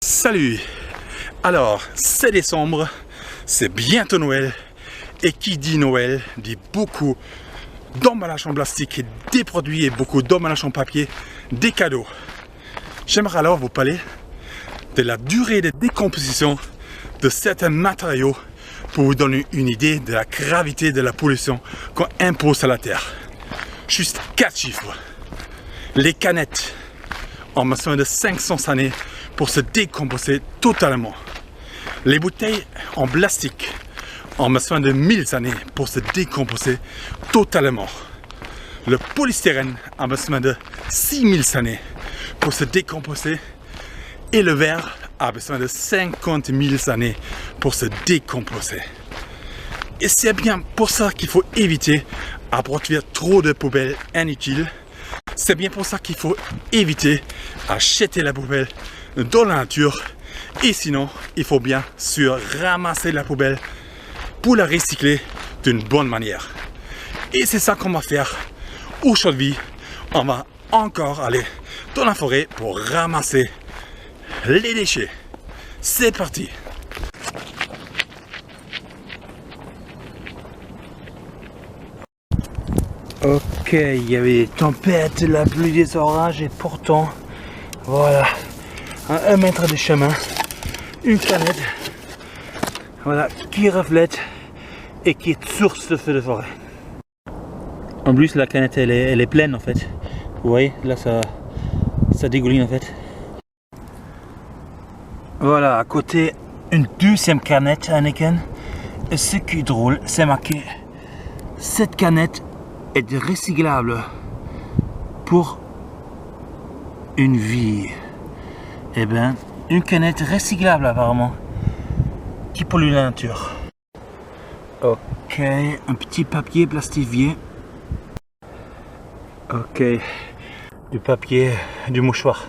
Salut! Alors, c'est décembre, c'est bientôt Noël, et qui dit Noël dit beaucoup d'emballage en plastique, des produits et beaucoup d'emballage en papier, des cadeaux. J'aimerais alors vous parler de la durée de décomposition de certains matériaux pour vous donner une idée de la gravité de la pollution qu'on impose à la Terre. Juste 4 chiffres. Les canettes ont besoin de 500 années pour se décomposer totalement. Les bouteilles en plastique ont besoin de 1000 années pour se décomposer totalement. Le polystyrène a besoin de 6000 années pour se décomposer et le verre a besoin de 50 000 années pour se décomposer. Et c'est bien pour ça qu'il faut éviter à produire trop de poubelles inutiles. C'est bien pour ça qu'il faut éviter à jeter la poubelle dans la nature. Et sinon, il faut bien sûr ramasser la poubelle pour la recycler d'une bonne manière. Et c'est ça qu'on va faire aujourd'hui. On va encore aller dans la forêt pour ramasser les déchets. C'est parti! Ok, il y avait des tempêtes, la pluie, des orages et pourtant, voilà, à 1 mètre de chemin, une canette, voilà, qui reflète et qui est source de feux de forêt. En plus, la canette, elle est pleine en fait. Vous voyez, là, ça dégouline en fait. Voilà, à côté, une deuxième canette Heineken. Et ce qui est drôle, c'est marqué, cette canette est recyclable pour une vie. Eh bien, une canette recyclable apparemment, qui pollue la nature. Ok, un petit papier plastifié. Ok, du papier, du mouchoir.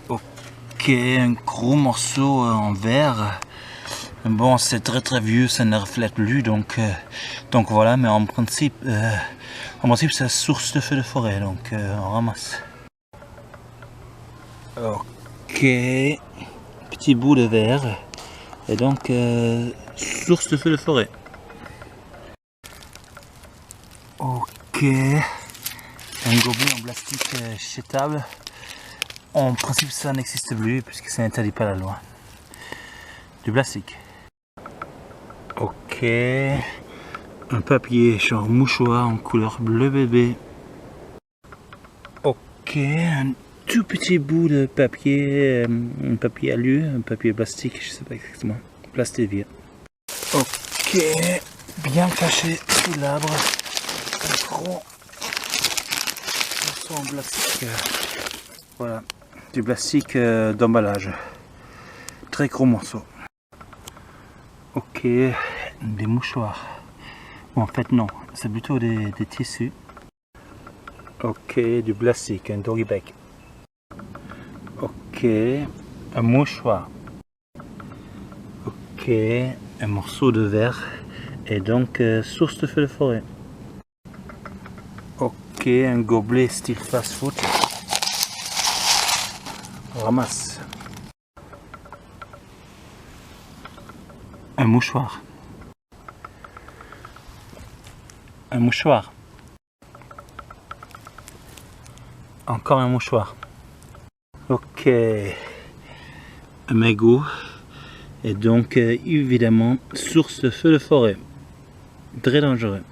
Ok, un gros morceau en verre. Bon, c'est très vieux, ça ne reflète plus, donc voilà, mais en principe c'est source de feux de forêt, donc on ramasse. Ok, petit bout de verre, et donc source de feux de forêt. Ok, un gobelet en plastique jetable. En principe, ça n'existe plus puisque ça n'interdit pas la loi. Du plastique. Ok, un papier genre mouchoir en couleur bleu bébé. Ok, un tout petit bout de papier, un papier alu, un papier plastique, je sais pas exactement, plastifié. Ok, bien caché sous l'arbre, un gros morceau en plastique. Voilà, du plastique d'emballage, très gros morceau. Ok, des mouchoirs. Bon, en fait non, c'est plutôt des tissus. Ok, du plastique, un doggy bag. Ok, un mouchoir. Ok, un morceau de verre. Et donc, source de feu de forêt. Ok, un gobelet style fast food. On ramasse. Un mouchoir. Un mouchoir. Encore un mouchoir. Ok. Un mégot. Et donc, évidemment, source de feu de forêt. Très dangereux.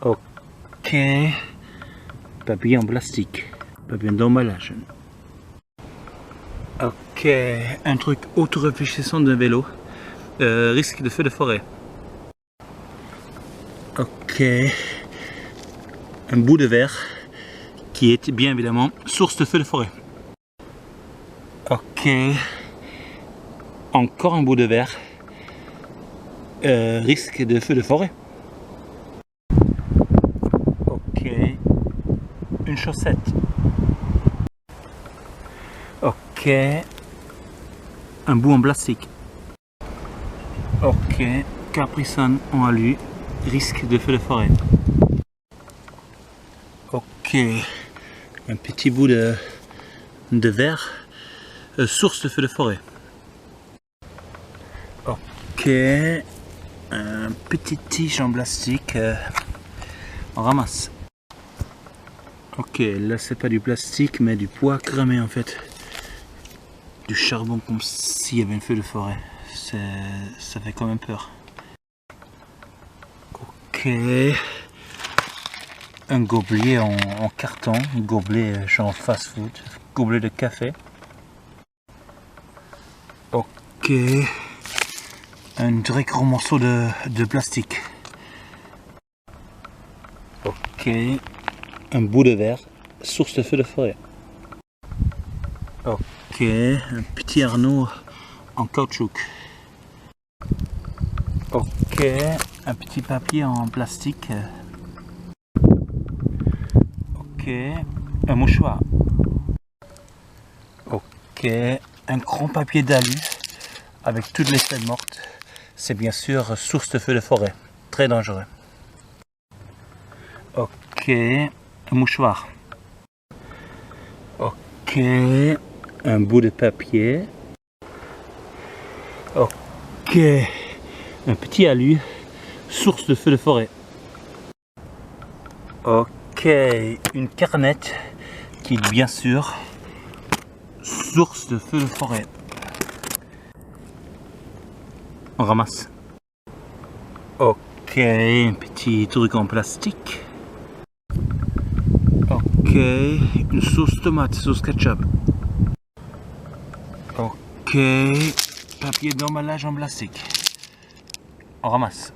Ok. Papier en plastique. Papier d'emballage. Ok. Un truc auto-réfléchissant d'un vélo. Risque de feu de forêt. Ok, un bout de verre qui est bien évidemment source de feu de forêt. Ok, encore un bout de verre, risque de feu de forêt. Ok, une chaussette. Ok, un bout en plastique. Ok, Capri Sun en alu, risque de feu de forêt. Ok, un petit bout de de verre, source de feu de forêt. Ok, un petit tige en plastique, on ramasse. Ok, là c'est pas du plastique mais du bois cramé en fait. Du charbon comme s'il y avait un feu de forêt. Ça fait quand même peur. Ok. Un gobelet en carton, un gobelet genre fast food, gobelet de café. Ok. Un très gros morceau de plastique. Ok. Un bout de verre, source de feu de forêt. Ok. Un petit harnais en caoutchouc. Ok. Un petit papier en plastique. Ok. Un mouchoir. Ok. Un grand papier d'alu avec toutes les feuilles mortes. C'est bien sûr source de feu de forêt. Très dangereux. Ok. Un mouchoir. Ok. Un bout de papier. Ok. Un petit alu. Source de feu de forêt. Ok. Une carnette qui est bien sûr source de feu de forêt. On ramasse. Ok. Un petit truc en plastique. Ok. Une sauce tomate, sauce ketchup. Ok. Papier d'emballage en plastique. On ramasse.